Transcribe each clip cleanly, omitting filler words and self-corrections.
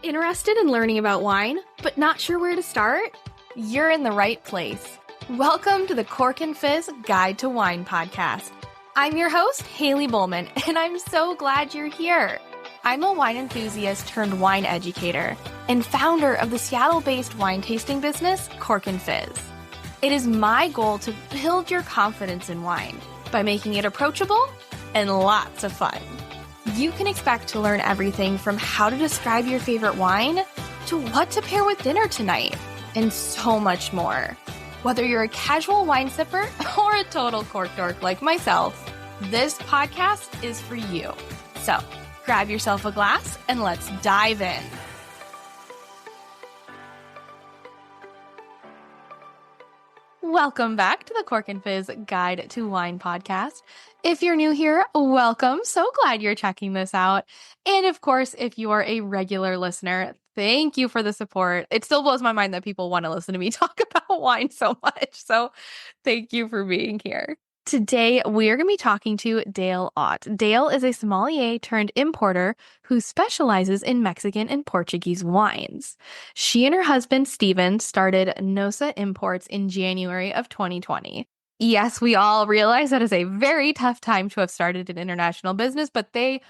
Interested in learning about wine, but not sure where to start? You're in the right place. Welcome to the Cork and Fizz Guide to Wine podcast. I'm your host, Haley Bowman, and I'm so glad you're here. I'm a wine enthusiast turned wine educator and founder of the Seattle-based wine tasting business, Cork and Fizz. It is my goal to build your confidence in wine by making it approachable and lots of fun. You can expect to learn everything from how to describe your favorite wine to what to pair with dinner tonight, and so much more. Whether you're a casual wine sipper or a total cork dork like myself, this podcast is for you. So grab yourself a glass and let's dive in. Welcome back to the Cork and Fizz Guide to Wine podcast. If you're new here, welcome. So glad you're checking this out. And of course, if you are a regular listener, thank you for the support. It still blows my mind that people want to listen to me talk about wine so much. So thank you for being here. Today, we're going to be talking to Dale Ott. Dale is a sommelier-turned-importer who specializes in Mexican and Portuguese wines. She and her husband, Steven, started NOSSA Imports in January of 2020. Yes, we all realize that is a very tough time to have started an international business, but they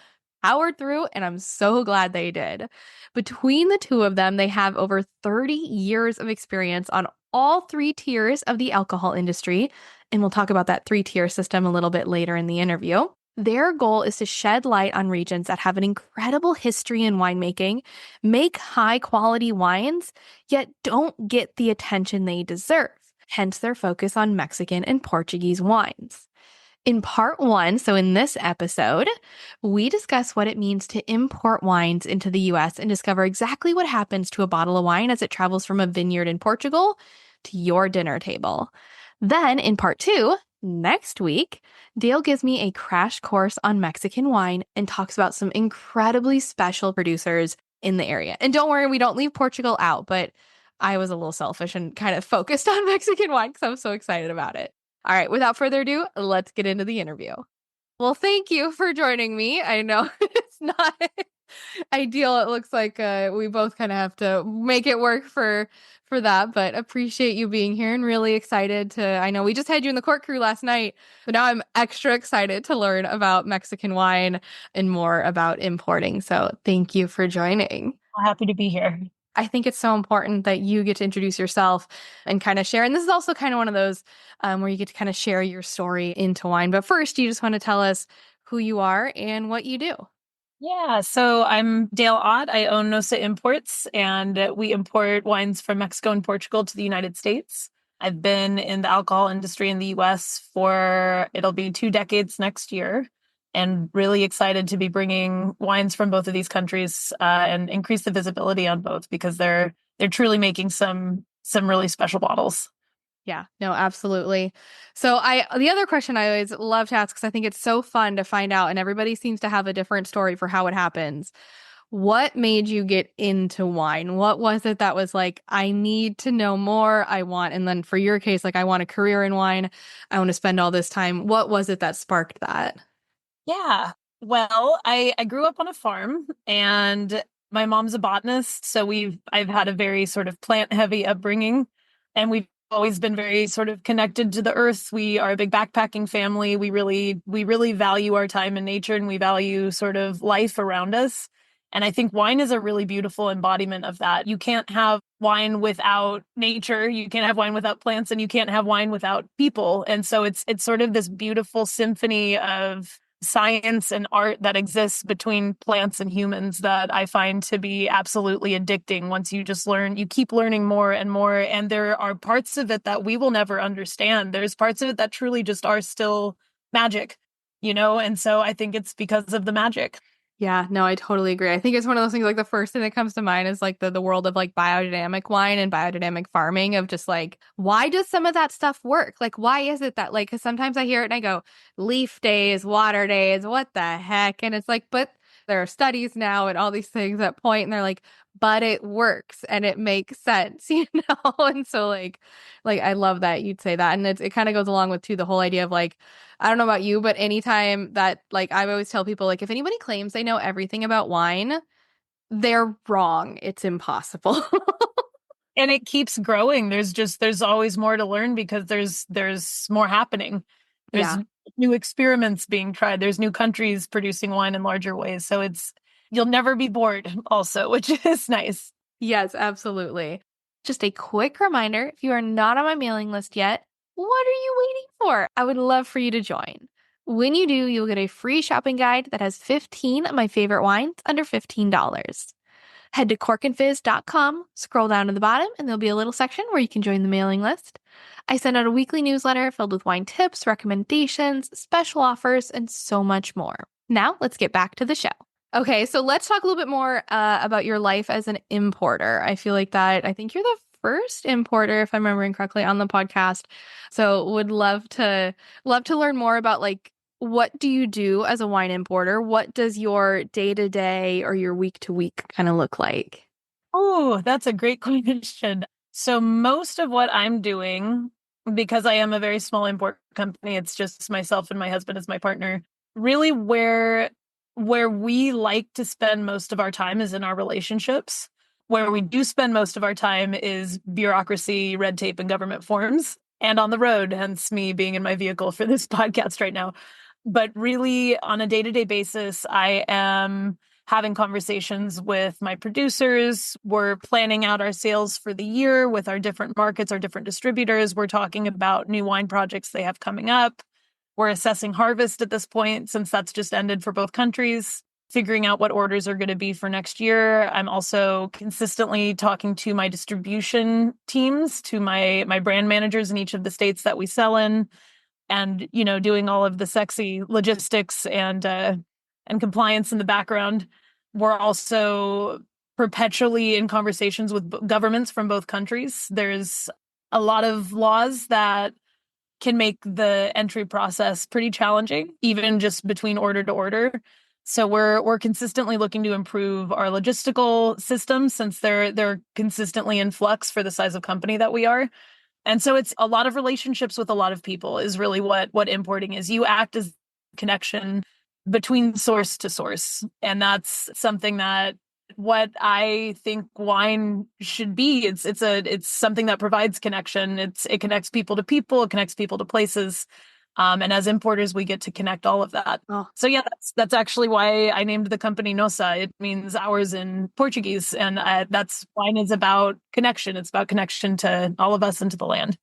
powered through, and I'm so glad they did. Between the two of them, they have over 30 years of experience on all three tiers of the alcohol industry, and we'll talk about that three-tier system a little bit later in the interview. Their goal is to shed light on regions that have an incredible history in winemaking, make high-quality wines, yet don't get the attention they deserve, hence their focus on Mexican and Portuguese wines. In part one, so in this episode, we discuss what it means to import wines into the US and discover exactly what happens to a bottle of wine as it travels from a vineyard in Portugal to your dinner table. Then in part two, next week, Dale gives me a crash course on Mexican wine and talks about some incredibly special producers in the area. And don't worry, we don't leave Portugal out, but I was a little selfish and kind of focused on Mexican wine because I'm so excited about it. All right, without further ado, let's get into the interview. Well, thank you for joining me. I know it's not ideal. It looks like we both kind of have to make it work for that, but appreciate you being here and really excited to, I know we just had you in the Cork crew last night, but now I'm extra excited to learn about Mexican wine and more about importing. So thank you for joining. I'm happy to be here. I think it's so important that you get to introduce yourself and kind of share. And this is also kind of one of those where you get to kind of share your story into wine. But first, you just want to tell us who you are and what you do. Yeah, so I'm Dale Ott. I own NOSSA Imports, and we import wines from Mexico and Portugal to the United States. I've been in the alcohol industry in the US for, it'll be 2 decades next year, and really excited to be bringing wines from both of these countries and increase the visibility on both because they're truly making some really special bottles. Yeah, no, absolutely. So the other question I always love to ask, because I think it's so fun to find out, and everybody seems to have a different story for how it happens. What made you get into wine? What was it that was like, I need to know more, and then for your case, like I want a career in wine, I want to spend all this time. What was it that sparked that? Yeah, well, I grew up on a farm and my mom's a botanist. So I've had a very sort of plant heavy upbringing, and we've always been very sort of connected to the earth. We are a big backpacking family. We really value our time in nature, and we value sort of life around us. And I think wine is a really beautiful embodiment of that. You can't have wine without nature. You can't have wine without plants, and you can't have wine without people. And so it's sort of this beautiful symphony of science and art that exists between plants and humans that I find to be absolutely addicting. Once you just learn, you keep learning more and more. And there are parts of it that we will never understand. There's parts of it that truly just are still magic, And so I think it's because of the magic. Yeah, no, I totally agree. I think it's one of those things, like the first thing that comes to mind is like the world of like biodynamic wine and biodynamic farming, of just like, why does some of that stuff work? Like, why is it that, like, because sometimes I hear it and I go, leaf days, water days, what the heck? And it's like, but there are studies now and all these things that point, and they're like, but it works and it makes sense, And so like I love that you'd say that. And it kind of goes along with too the whole idea of like, I don't know about you, but anytime that, like, I always tell people, like, if anybody claims they know everything about wine, they're wrong. It's impossible. And it keeps growing. There's always more to learn because there's more happening. There's Yeah. new experiments being tried. There's new countries producing wine in larger ways. So you'll never be bored also, which is nice. Yes, absolutely. Just a quick reminder, if you are not on my mailing list yet, what are you waiting for? I would love for you to join. When you do, you'll get a free shopping guide that has 15 of my favorite wines under $15. Head to corkandfizz.com, scroll down to the bottom, and there'll be a little section where you can join the mailing list. I send out a weekly newsletter filled with wine tips, recommendations, special offers, and so much more. Now, let's get back to the show. Okay, so let's talk a little bit more about your life as an importer. I feel like that, I think you're the first importer, if I'm remembering correctly, on the podcast. So would love to learn more about like what do you do as a wine importer? What does your day-to-day or your week-to-week kind of look like? Oh, that's a great question. So most of what I'm doing, because I am a very small import company, it's just myself and my husband as my partner. Really where we like to spend most of our time is in our relationships. Where we do spend most of our time is bureaucracy, red tape, and government forms, and on the road, hence me being in my vehicle for this podcast right now. But really, on a day-to-day basis, I am having conversations with my producers. We're planning out our sales for the year with our different markets, our different distributors. We're talking about new wine projects they have coming up. We're assessing harvest at this point, since that's just ended for both countries, figuring out what orders are going to be for next year. I'm also consistently talking to my distribution teams, to my brand managers in each of the states that we sell in, and doing all of the sexy logistics and compliance in the background. We're also perpetually in conversations with governments from both countries. There's a lot of laws that can make the entry process pretty challenging, even just between order to order. So we're consistently looking to improve our logistical systems, since they're consistently in flux for the size of company that we are. And so it's a lot of relationships with a lot of people is really what importing is. You act as connection between source to source. And that's something that what I think wine should be. It's something that provides connection. It connects people to people, it connects people to places. And as importers, we get to connect all of that. Oh, So yeah, that's actually why I named the company NOSSA. It means ours in Portuguese, and that's wine is about connection. It's about connection to all of us and to the land.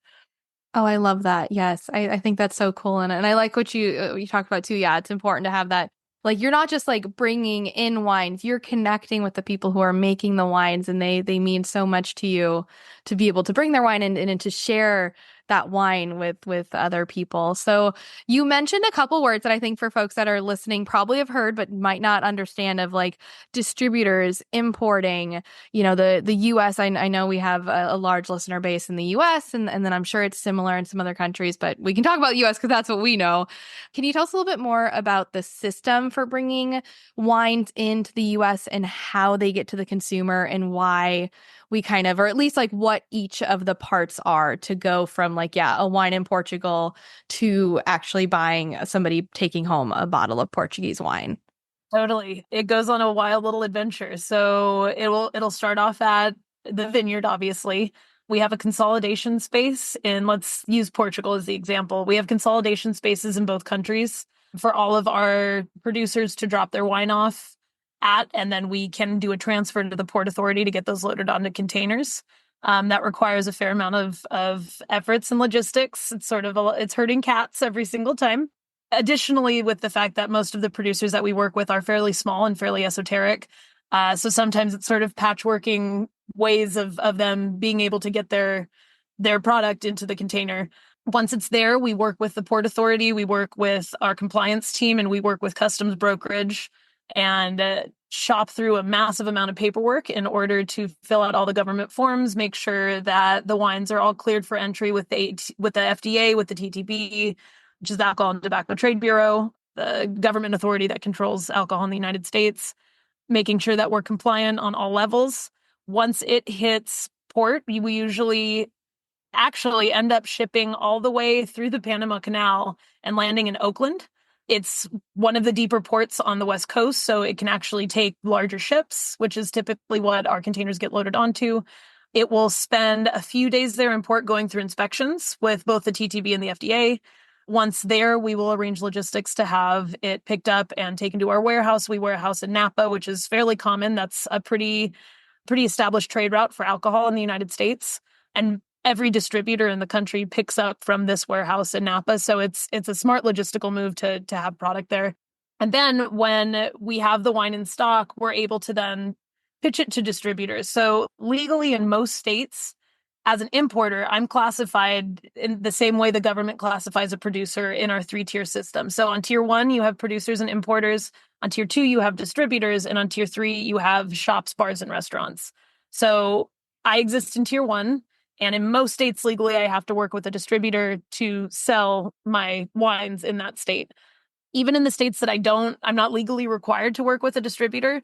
oh, I love that. Yes, I think that's so cool, and I like what you talked about too. Yeah, it's important to have that. Like you're not just like bringing in wines, you're connecting with the people who are making the wines, and they mean so much to you to be able to bring their wine and to share that wine with other people. So you mentioned a couple words that I think for folks that are listening probably have heard but might not understand of like distributors, importing, the US. I know we have a large listener base in the US, and then I'm sure it's similar in some other countries, but we can talk about US because that's what we know. Can you tell us a little bit more about the system for bringing wines into the US and how they get to the consumer and why we kind of, or at least like what each of the parts are to go from like, yeah, a wine in Portugal to actually buying somebody taking home a bottle of Portuguese wine? Totally. It goes on a wild little adventure. So it'll start off at the vineyard, obviously. We have a consolidation space, and let's use Portugal as the example. We have consolidation spaces in both countries for all of our producers to drop their wine off at, and then we can do a transfer to the port authority to get those loaded onto containers. That requires a fair amount of efforts and logistics. It's herding cats every single time. Additionally, with the fact that most of the producers that we work with are fairly small and fairly esoteric. So sometimes it's sort of patchworking ways of them being able to get their product into the container. Once it's there, we work with the port authority, we work with our compliance team, and we work with customs brokerage and shop through a massive amount of paperwork in order to fill out all the government forms, make sure that the wines are all cleared for entry with the FDA, with the TTB, which is the Alcohol and Tobacco Trade Bureau, the government authority that controls alcohol in the United States, making sure that we're compliant on all levels. Once it hits port, we usually actually end up shipping all the way through the Panama Canal and landing in Oakland. It's one of the deeper ports on the West Coast, so it can actually take larger ships, which is typically what our containers get loaded onto. It will spend a few days there in port going through inspections with both the TTB and the FDA. Once there, we will arrange logistics to have it picked up and taken to our warehouse. We warehouse in Napa, which is fairly common. That's a pretty established trade route for alcohol in the United States. And every distributor in the country picks up from this warehouse in Napa. So it's a smart logistical move to have product there. And then when we have the wine in stock, we're able to then pitch it to distributors. So legally in most states, as an importer, I'm classified in the same way the government classifies a producer in our 3-tier system. So on tier 1, you have producers and importers. On tier 2, you have distributors. And on tier 3, you have shops, bars, and restaurants. So I exist in tier 1. And in most states, legally, I have to work with a distributor to sell my wines in that state. Even in the states that I'm not legally required to work with a distributor.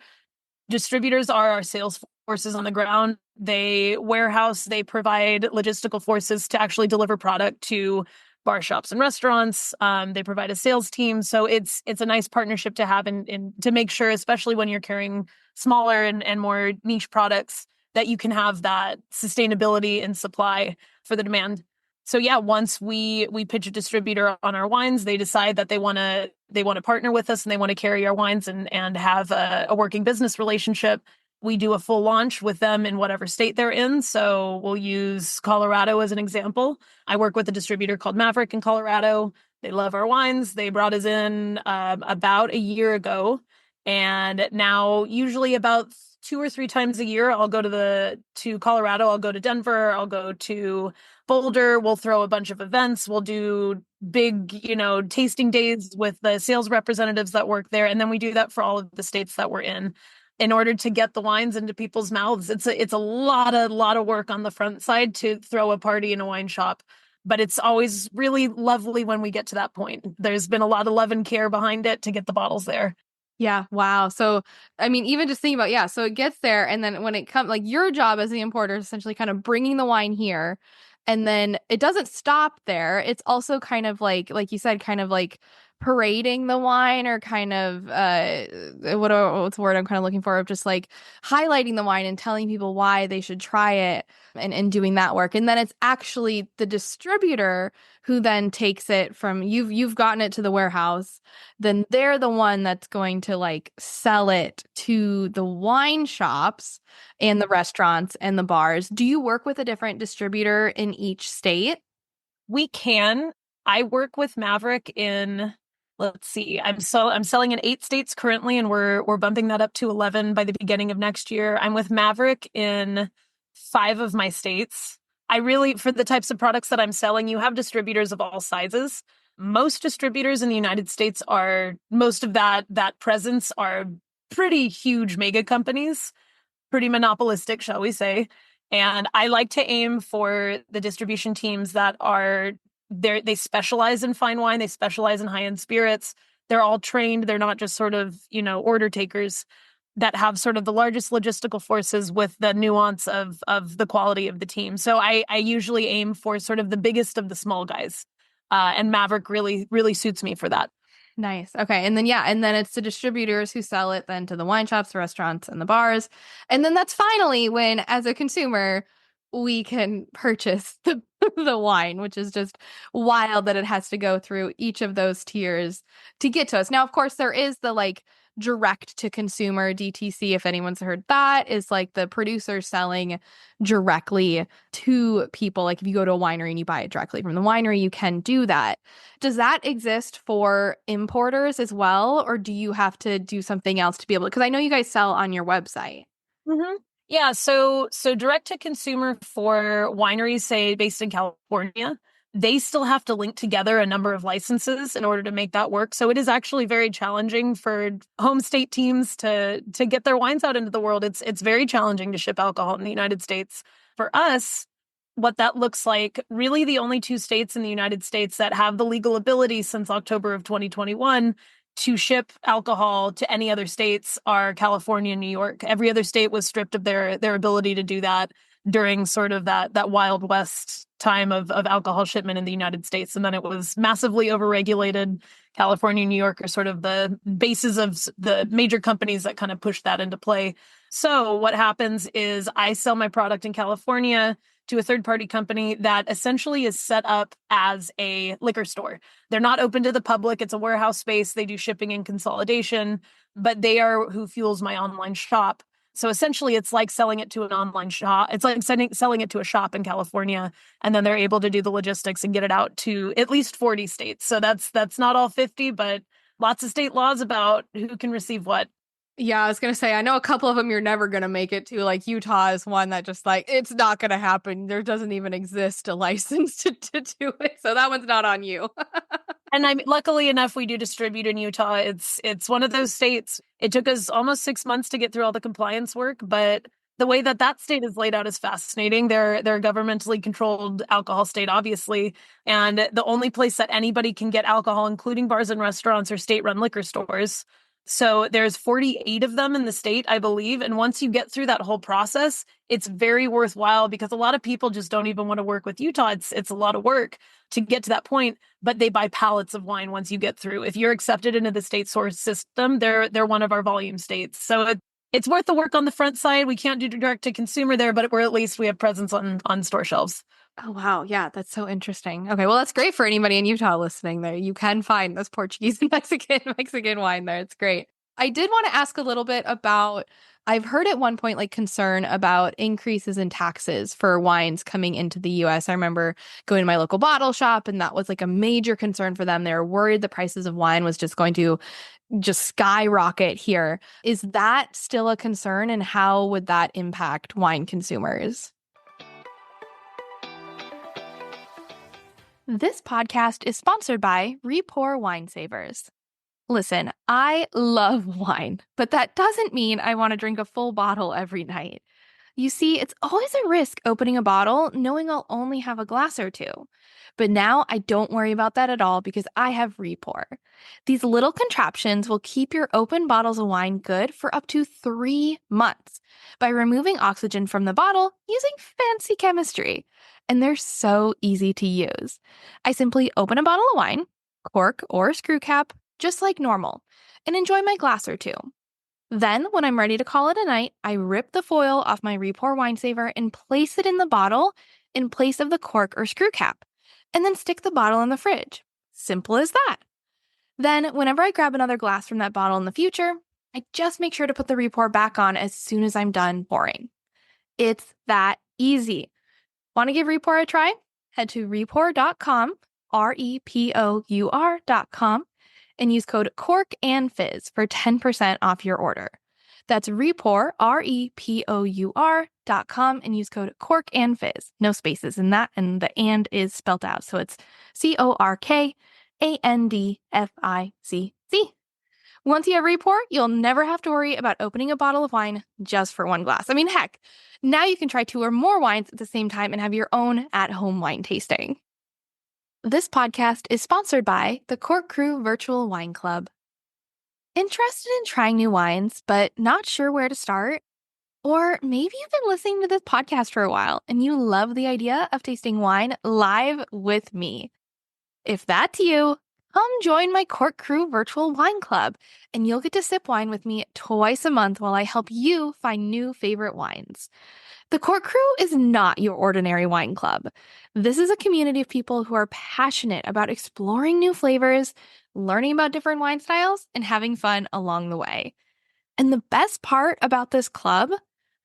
Distributors are our sales forces on the ground. They warehouse, they provide logistical forces to actually deliver product to bar shops and restaurants. They provide a sales team. So it's a nice partnership to have and to make sure, especially when you're carrying smaller and more niche products, that you can have that sustainability in supply for the demand. So yeah, once we pitch a distributor on our wines, they decide that they want to partner with us and they want to carry our wines and have a working business relationship. We do a full launch with them in whatever state they're in. So we'll use Colorado as an example. I work with a distributor called Maverick in Colorado. They love our wines. They brought us in about a year ago. And now usually about 2 or 3 times a year, I'll go to Colorado. I'll go to Denver. I'll go to Boulder. We'll throw a bunch of events. We'll do big, tasting days with the sales representatives that work there. And then we do that for all of the states that we're in order to get the wines into people's mouths. It's a lot of work on the front side to throw a party in a wine shop. But it's always really lovely when we get to that point. There's been a lot of love and care behind it to get the bottles there. Yeah. Wow. So, I mean, even just thinking about, yeah, so it gets there. And then when it comes, like your job as the importer is essentially kind of bringing the wine here. And then it doesn't stop there. It's also kind of like you said, kind of like parading the wine or kind of, what's the word I'm kind of looking for? Of just like highlighting the wine and telling people why they should try it and doing that work. And then it's actually the distributor who then takes it from you've gotten it to the warehouse, then they're the one that's going to like sell it to the wine shops and the restaurants and the bars. Do you work with a different distributor in each state? We can. I work with Maverick in, let's see, I'm selling in 8 states currently, and we're bumping that up to 11 by the beginning of next year. I'm with Maverick in 5 of my states. For the types of products that I'm selling, you have distributors of all sizes. Most distributors in the United States most of that presence are pretty huge mega companies, pretty monopolistic, shall we say. And I like to aim for the distribution teams that are there. They specialize in fine wine. They specialize in high-end spirits. They're all trained. They're not just sort of, order takers that have sort of the largest logistical forces with the nuance of the quality of the team. So I usually aim for sort of the biggest of the small guys. And Maverick really, really suits me for that. Nice. Okay. And then it's the distributors who sell it then to the wine shops, the restaurants, and the bars. And then that's finally when, as a consumer, we can purchase the wine, which is just wild that it has to go through each of those tiers to get to us. Now, of course, there is the like direct to consumer DTC, if anyone's heard that, is like the producer selling directly to people. Like if you go to a winery and you buy it directly from the winery, you can do that. Does that exist for importers as well, or do you have to do something else to be able to? Because I know you guys sell on your website. Mm-hmm. Yeah, so direct to consumer for wineries, say based in California, they still have to link together a number of licenses in order to make that work. So it is actually very challenging for home state teams to get their wines out into the world. It's very challenging to ship alcohol in the United States. For us, what that looks like, really the only 2 states in the United States that have the legal ability since October of 2021 to ship alcohol to any other states are California and New York. Every other state was stripped of their ability to do that during sort of that Wild West time of alcohol shipment in the United States. And then it was massively overregulated. California, New York are sort of the bases of the major companies that kind of push that into play. So what happens is I sell my product in California to a third-party company that essentially is set up as a liquor store. They're not open to the public. It's a warehouse space. They do shipping and consolidation, but they are who fuels my online shop. So essentially, it's like selling it to an online shop. It's like selling it to a shop in California, and then they're able to do the logistics and get it out to at least 40 states. So that's not all 50, but lots of state laws about who can receive what. Yeah, I was going to say, I know a couple of them you're never going to make it to. Like Utah is one that just like, it's not going to happen. There doesn't even exist a license to do it. So that one's not on you. And luckily enough, we do distribute in Utah. It's one of those states. It took us almost 6 months to get through all the compliance work, but the way that state is laid out is fascinating. They're a governmentally controlled alcohol state, obviously, and the only place that anybody can get alcohol, including bars and restaurants, are state-run liquor stores. So there's 48 of them in the state, I believe. And once you get through that whole process, it's very worthwhile because a lot of people just don't even want to work with Utah. It's a lot of work to get to that point, but they buy pallets of wine once you get through. If you're accepted into the state source system, they're one of our volume states. So it's worth the work on the front side. We can't do direct to consumer there, but at least we have presence on store shelves. Oh, wow. Yeah, that's so interesting. Okay, well, that's great for anybody in Utah listening there. You can find this Portuguese and Mexican wine there. It's great. I did want to ask a little bit about, I've heard at one point like concern about increases in taxes for wines coming into the US. I remember going to my local bottle shop and that was like a major concern for them. They were worried the prices of wine was just going to just skyrocket here. Is that still a concern and how would that impact wine consumers? This podcast is sponsored by Repour Wine Savers. Listen, I love wine, but that doesn't mean I want to drink a full bottle every night. You see, it's always a risk opening a bottle knowing I'll only have a glass or two. But now I don't worry about that at all because I have Repour. These little contraptions will keep your open bottles of wine good for up to 3 months by removing oxygen from the bottle using fancy chemistry. And they're so easy to use. I simply open a bottle of wine, cork or screw cap, just like normal, and enjoy my glass or two. Then, when I'm ready to call it a night, I rip the foil off my Repour Wine Saver and place it in the bottle in place of the cork or screw cap, and then stick the bottle in the fridge. Simple as that. Then, whenever I grab another glass from that bottle in the future, I just make sure to put the Repour back on as soon as I'm done pouring. It's that easy. Want to give Repour a try? Head to repour.com, REPOUR.com, and use code CORKANDFIZZ for 10% off your order. That's Repour, REPOUR.com, and use code CORKANDFIZZ. No spaces in that, and the and is spelled out, so it's CORKANDFIZZ. Once you have Repour, you'll never have to worry about opening a bottle of wine just for one glass. I mean, heck, now you can try 2 or more wines at the same time and have your own at-home wine tasting. This podcast is sponsored by the Cork Crew Virtual Wine Club. Interested in trying new wines, but not sure where to start? Or maybe you've been listening to this podcast for a while and you love the idea of tasting wine live with me. If that's you, come join my Cork Crew Virtual Wine Club, and you'll get to sip wine with me twice a month while I help you find new favorite wines. The Cork Crew is not your ordinary wine club. This is a community of people who are passionate about exploring new flavors, learning about different wine styles, and having fun along the way. And the best part about this club,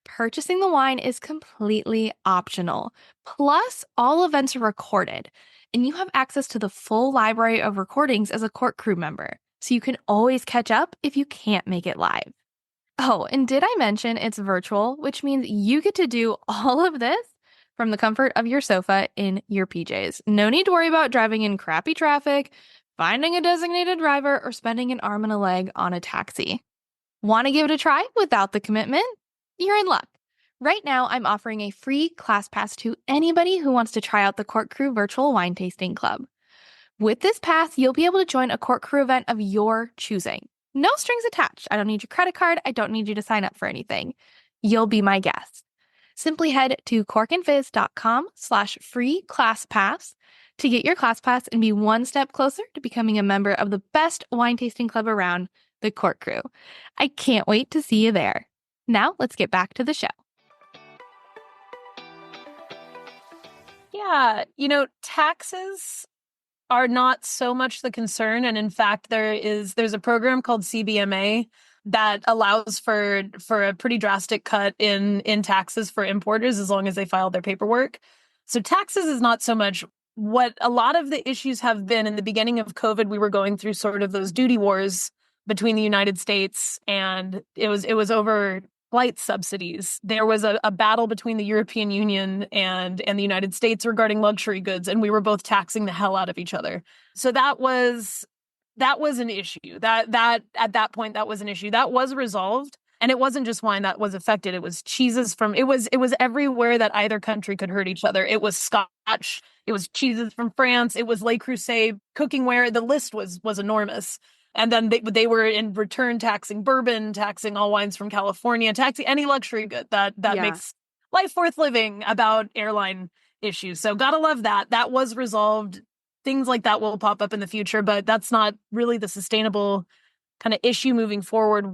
purchasing the wine is completely optional. Plus, all events are recorded, and you have access to the full library of recordings as a Cork Crew member, so you can always catch up if you can't make it live. Oh, and did I mention it's virtual, which means you get to do all of this from the comfort of your sofa in your PJs. No need to worry about driving in crappy traffic, finding a designated driver, or spending an arm and a leg on a taxi. Want to give it a try without the commitment? You're in luck. Right now, I'm offering a free class pass to anybody who wants to try out the Cork Crew Virtual Wine Tasting Club. With this pass, you'll be able to join a Cork Crew event of your choosing. No strings attached. I don't need your credit card. I don't need you to sign up for anything. You'll be my guest. Simply head to corkandfizz.com/free class pass to get your class pass and be one step closer to becoming a member of the best wine tasting club around, the Cork Crew. I can't wait to see you there. Now let's get back to the show. Yeah, taxes are not so much the concern. And in fact, there's a program called CBMA that allows for a pretty drastic cut in taxes for importers as long as they file their paperwork. So taxes is not so much what a lot of the issues have been. In the beginning of COVID, we were going through sort of those duty wars between the United States, and it was over flight subsidies. There was a battle between the European Union and the United States regarding luxury goods, and we were both taxing the hell out of each other. So that was an issue. That at that point, that was an issue. That was resolved. And it wasn't just wine that was affected. It was cheeses it was everywhere that either country could hurt each other. It was Scotch, it was cheeses from France, it was Le Creuset cookingware. The list was enormous. And then they were in return taxing bourbon, taxing all wines from California, taxing any luxury good that makes life worth living about airline issues. So gotta love that. That was resolved. Things like that will pop up in the future, but that's not really the sustainable kind of issue moving forward.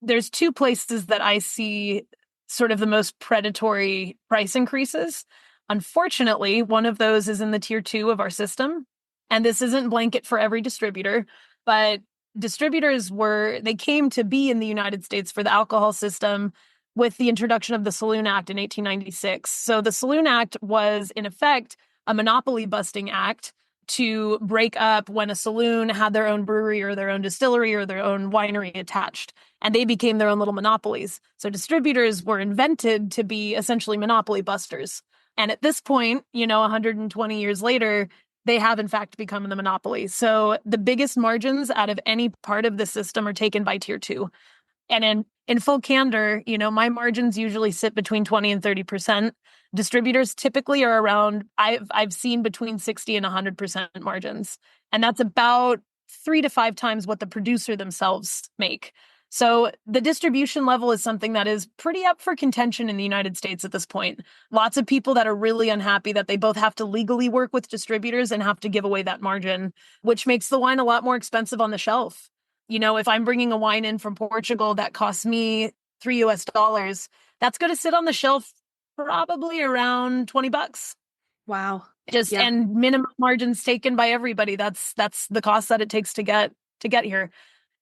There's two places that I see sort of the most predatory price increases. Unfortunately, one of those is in the tier 2 of our system. And this isn't blanket for every distributor, but distributors they came to be in the United States for the alcohol system with the introduction of the Saloon Act in 1896. So the Saloon Act was, in effect, a monopoly busting act to break up when a saloon had their own brewery or their own distillery or their own winery attached, and they became their own little monopolies. So distributors were invented to be essentially monopoly busters. And at this point, 120 years later, they have in fact become the monopoly. So the biggest margins out of any part of the system are taken by tier 2. And in full candor, my margins usually sit between 20 and 30%. Distributors typically are around, I've seen between 60 and 100% margins. And that's about 3 to 5 times what the producer themselves make. So the distribution level is something that is pretty up for contention in the United States at this point. Lots of people that are really unhappy that they both have to legally work with distributors and have to give away that margin, which makes the wine a lot more expensive on the shelf. If I'm bringing a wine in from Portugal that costs me $3, that's going to sit on the shelf probably around $20. Wow. And minimum margins taken by everybody. That's the cost that it takes to get here.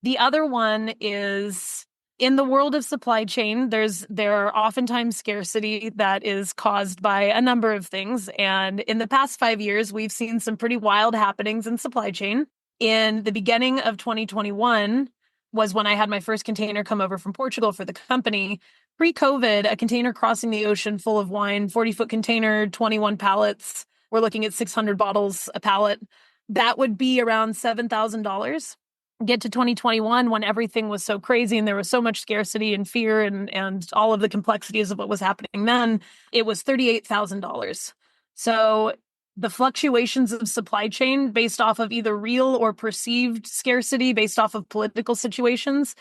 The other one is in the world of supply chain, there are oftentimes scarcity that is caused by a number of things. And in the past 5 years, we've seen some pretty wild happenings in supply chain. In the beginning of 2021 was when I had my first container come over from Portugal for the company. Pre-COVID, a container crossing the ocean full of wine, 40-foot container, 21 pallets. We're looking at 600 bottles a pallet. That would be around $7,000. Get to 2021 when everything was so crazy and there was so much scarcity and fear and all of the complexities of what was happening then, it was $38,000. So the fluctuations of supply chain based off of either real or perceived scarcity based off of political situations,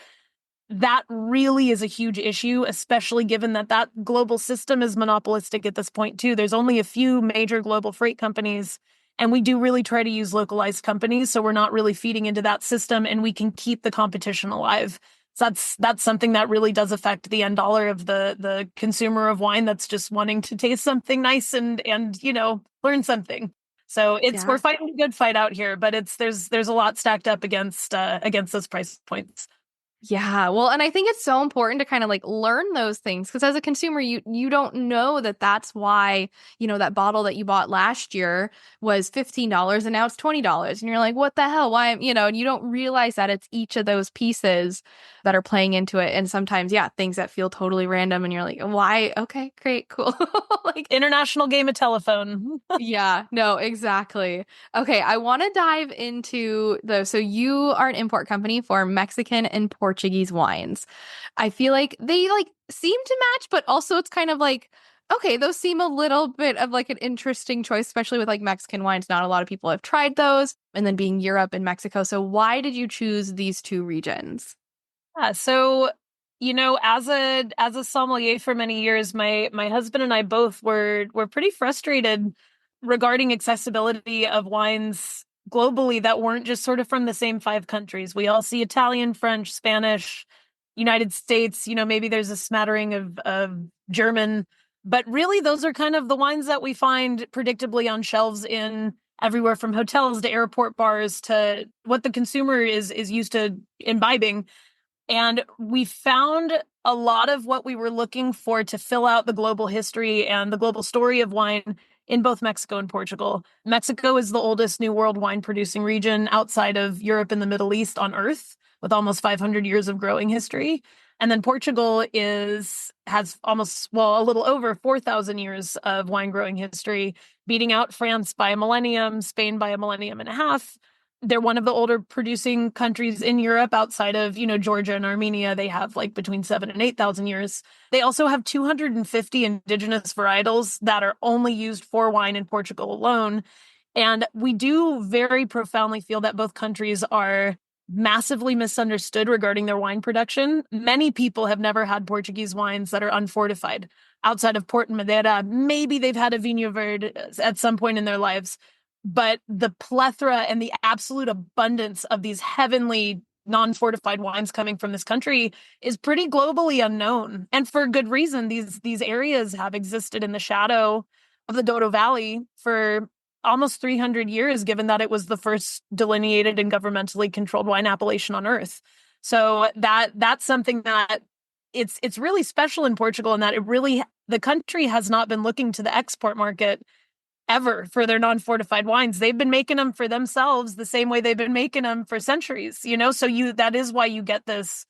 that really is a huge issue, especially given that global system is monopolistic at this point too. There's only a few major global freight companies, and we do really try to use localized companies, so we're not really feeding into that system, and we can keep the competition alive. So that's something that really does affect the end dollar of the consumer of wine that's just wanting to taste something nice and learn something. So we're fighting a good fight out here, but there's a lot stacked up against those price points. Yeah, well, and I think it's so important to kind of learn those things because as a consumer, you don't know that that's why, that bottle that you bought last year was $15 and now it's $20. And you're like, what the hell? Why? And you don't realize that it's each of those pieces that are playing into it. And sometimes, things that feel totally random and you're like, why? Okay, great, cool. International game of telephone. Yeah, no, exactly. Okay, I want to dive into so you are an import company for Mexican and Portuguese wines. I feel like they seem to match, but also it's kind of okay, those seem a little bit of an interesting choice, especially with Mexican wines. Not a lot of people have tried those, and then being Europe and Mexico. So why did you choose these two regions? Yeah, so As a sommelier for many years, my husband and I both were pretty frustrated regarding accessibility of wines globally that weren't just sort of from the same five countries. We all see Italian, French, Spanish, United States, maybe there's a smattering of German, but really those are kind of the wines that we find predictably on shelves in everywhere from hotels to airport bars to what the consumer is used to imbibing. And we found a lot of what we were looking for to fill out the global history and the global story of wine in both Mexico and Portugal. Mexico is the oldest New World wine producing region outside of Europe and the Middle East on Earth, with almost 500 years of growing history. And then Portugal has almost, well, a little over 4,000 years of wine growing history, beating out France by a millennium, Spain by a millennium and a half. They're one of the older producing countries in Europe outside of, Georgia and Armenia. They have like between 7 and 8,000 years. They also have 250 indigenous varietals that are only used for wine in Portugal alone. And we do very profoundly feel that both countries are massively misunderstood regarding their wine production. Many people have never had Portuguese wines that are unfortified. Outside of Port and Madeira, maybe they've had a Vinho Verde at some point in their lives. But the plethora and the absolute abundance of these heavenly non-fortified wines coming from this country is pretty globally unknown. And for good reason. These areas have existed in the shadow of the Douro Valley for almost 300 years, given that it was the first delineated and governmentally controlled wine appellation on Earth. So that's something that it's really special in Portugal, in that the country has not been looking to the export market ever for their non-fortified wines. They've been making them for themselves the same way they've been making them for centuries, so that is why you get this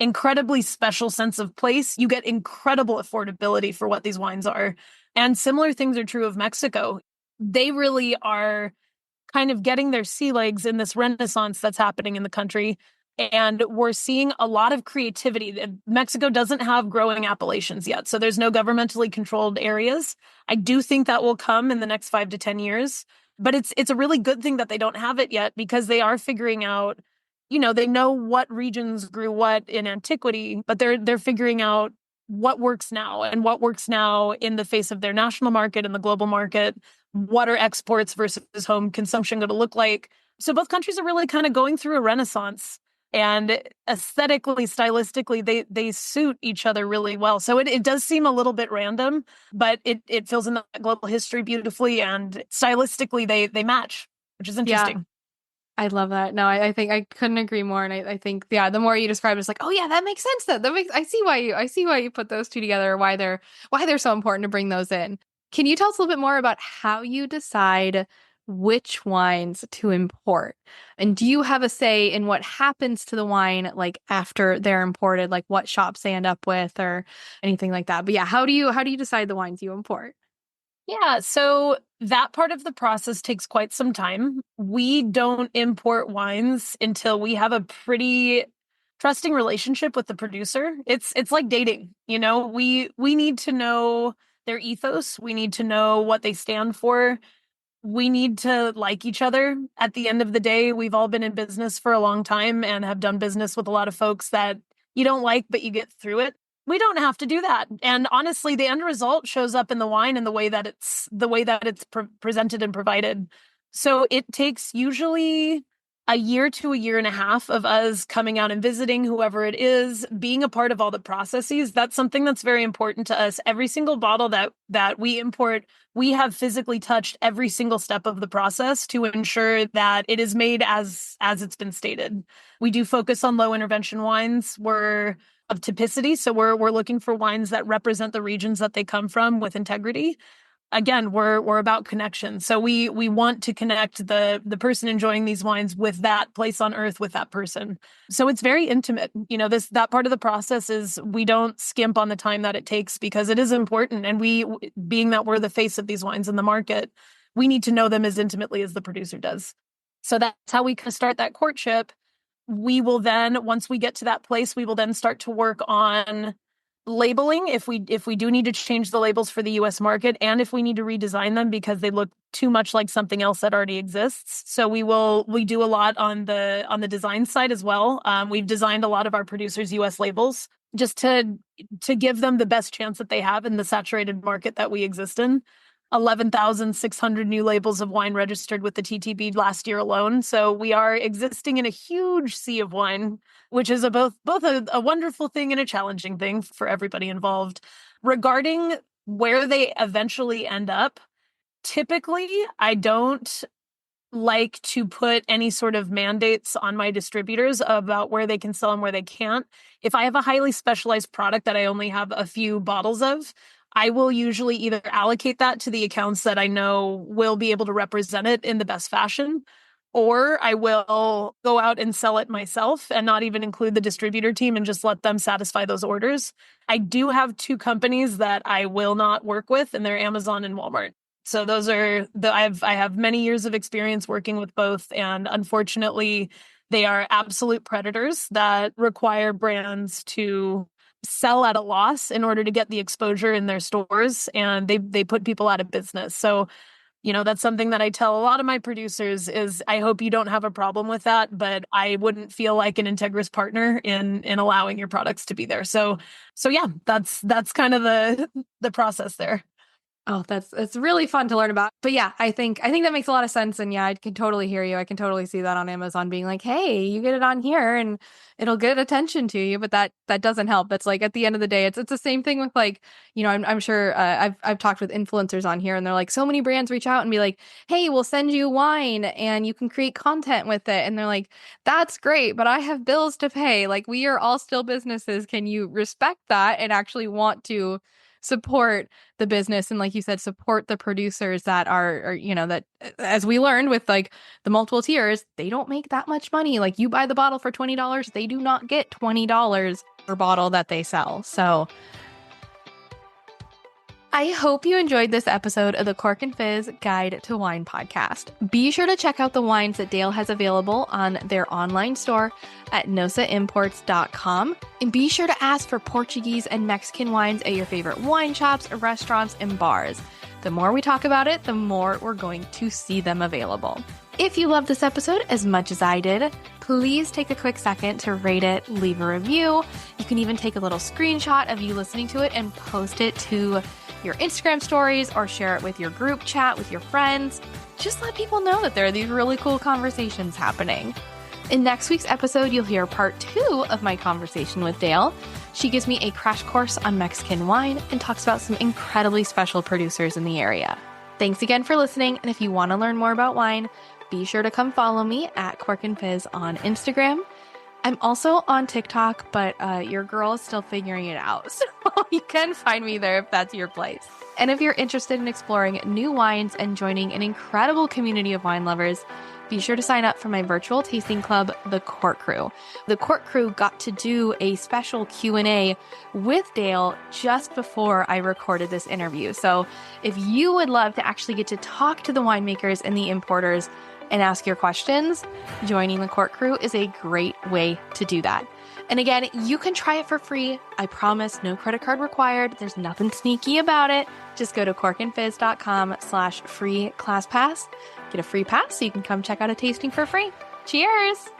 incredibly special sense of place. You get incredible affordability for what these wines are. And similar things are true of Mexico. They really are kind of getting their sea legs in this renaissance that's happening in the country. And we're seeing a lot of creativity. Mexico doesn't have growing appellations yet, so there's no governmentally controlled areas. I do think that will come in the next 5 to 10 years, but it's a really good thing that they don't have it yet, because they are figuring out, they know what regions grew what in antiquity, but they're figuring out what works now, and what works now in the face of their national market and the global market. What are exports versus home consumption going to look like? So both countries are really kind of going through a renaissance. And aesthetically, stylistically, they suit each other really well. So it does seem a little bit random, but it fills in the global history beautifully, and stylistically they match, which is interesting. Yeah, I love that. No, I think I couldn't agree more. And I think, yeah, the more you describe it, it's like, oh yeah, that makes sense. I see why you put those two together, why they're so important to bring those in. Can you tell us a little bit more about how you decide which wines to import? And do you have a say in what happens to the wine, like after they're imported, like what shops they end up with or anything like that? But yeah, how do you decide the wines you import? Yeah, so that part of the process takes quite some time. We don't import wines until we have a pretty trusting relationship with the producer. It's like dating, we need to know their ethos, we need to know what they stand for. We need to like each other. At the end of the day, we've all been in business for a long time and have done business with a lot of folks that you don't like, but you get through it. We don't have to do that. And honestly, the end result shows up in the wine and the way that it's presented and provided. So it takes usually a year to a year and a half of us coming out and visiting whoever it is, being a part of all the processes. That's something that's very important to us. Every single bottle that we import, we have physically touched every single step of the process to ensure that it is made as it's been stated. We do focus on low intervention wines. We're of typicity, so we're looking for wines that represent the regions that they come from with integrity. Again, we're about connection. So we want to connect the person enjoying these wines with that place on earth, with that person. So it's very intimate. That part of the process is, we don't skimp on the time that it takes, because it is important. And being that we're the face of these wines in the market, we need to know them as intimately as the producer does. So that's how we can start that courtship. We will then, once we get to that place, we will then start to work on labeling, if we do need to change the labels for the US market, and if we need to redesign them because they look too much like something else that already exists. So we do a lot on the design side as well. We've designed a lot of our producers' US labels. just to give them the best chance that they have in the saturated market that we exist in. 11,600 new labels of wine registered with the TTB last year alone. So we are existing in a huge sea of wine, which is both a wonderful thing and a challenging thing for everybody involved. Regarding where they eventually end up, typically I don't like to put any sort of mandates on my distributors about where they can sell and where they can't. If I have a highly specialized product that I only have a few bottles of, I will usually either allocate that to the accounts that I know will be able to represent it in the best fashion, or I will go out and sell it myself and not even include the distributor team and just let them satisfy those orders. I do have two companies that I will not work with, and they're Amazon and Walmart. So those are I have many years of experience working with both, and unfortunately, they are absolute predators that require brands to sell at a loss in order to get the exposure in their stores, and they put people out of business. So, that's something that I tell a lot of my producers is I hope you don't have a problem with that, but I wouldn't feel like an integrous partner in allowing your products to be there. So yeah, that's kind of the process there. Oh, it's really fun to learn about. But yeah, I think that makes a lot of sense. And yeah, I can totally hear you. I can totally see that on Amazon being like, hey, you get it on here and it'll get attention to you. But that doesn't help. It's like at the end of the day, it's the same thing with like, I'm sure I've talked with influencers on here and they're like, so many brands reach out and be like, hey, we'll send you wine and you can create content with it. And they're like, that's great, but I have bills to pay. Like, we are all still businesses. Can you respect that and actually want to support the business and, like you said, support the producers that are that, as we learned with like the multiple tiers, they don't make that much money. Like, you buy the bottle for $20, they do not get $20 per bottle that they sell. So I hope you enjoyed this episode of the Cork and Fizz Guide to Wine podcast. Be sure to check out the wines that Dale has available on their online store at nossaimports.com. And be sure to ask for Portuguese and Mexican wines at your favorite wine shops, restaurants, and bars. The more we talk about it, the more we're going to see them available. If you loved this episode as much as I did, please take a quick second to rate it, leave a review. You can even take a little screenshot of you listening to it and post it to your Instagram stories or share it with your group chat with your friends. Just let people know that there are these really cool conversations happening. In next week's episode, you'll hear part 2 of my conversation with Dale. She gives me a crash course on Mexican wine and talks about some incredibly special producers in the area. Thanks again for listening, and if you want to learn more about wine, be sure to come follow me at Cork and Fizz on Instagram. I'm also on TikTok, but your girl is still figuring it out, so you can find me there if that's your place. And if you're interested in exploring new wines and joining an incredible community of wine lovers, be sure to sign up for my virtual tasting club, The Cork Crew. The Cork Crew got to do a special Q&A with Dale just before I recorded this interview. So if you would love to actually get to talk to the winemakers and the importers and ask your questions, joining the Cork Crew is a great way to do that. And again, you can try it for free. I promise, no credit card required. There's nothing sneaky about it. Just go to corkandfizz.com/free class pass. Get a free pass so you can come check out a tasting for free. Cheers!